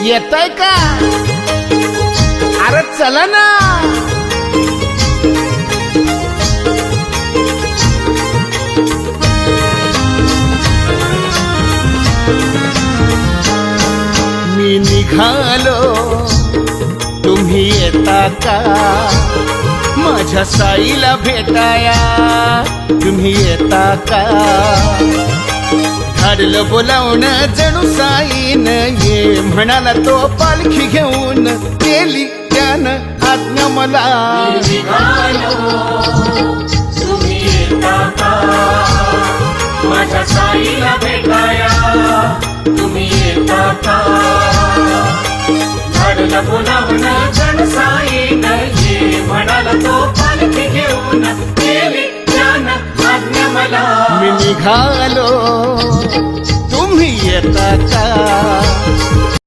येताय का? अरे चला ना. मी निघालो तुम्ही येता का? माझ्या साईला भेटाया तुम्ही येता का? धाडलं बोलावणं जणू साईन ये म्हणाला तो पालखी घेऊन केली त्यानं आज्ञा मला. तुम्ही येता का? माझ्या साईला भेटाया तुम्ही येता का? धाडलं बोलावणं जणू साईन ये म्हणाला तो पालखी घेऊन केली त्यानं आज्ञा मला. मी निघालो तुम्ही येता का?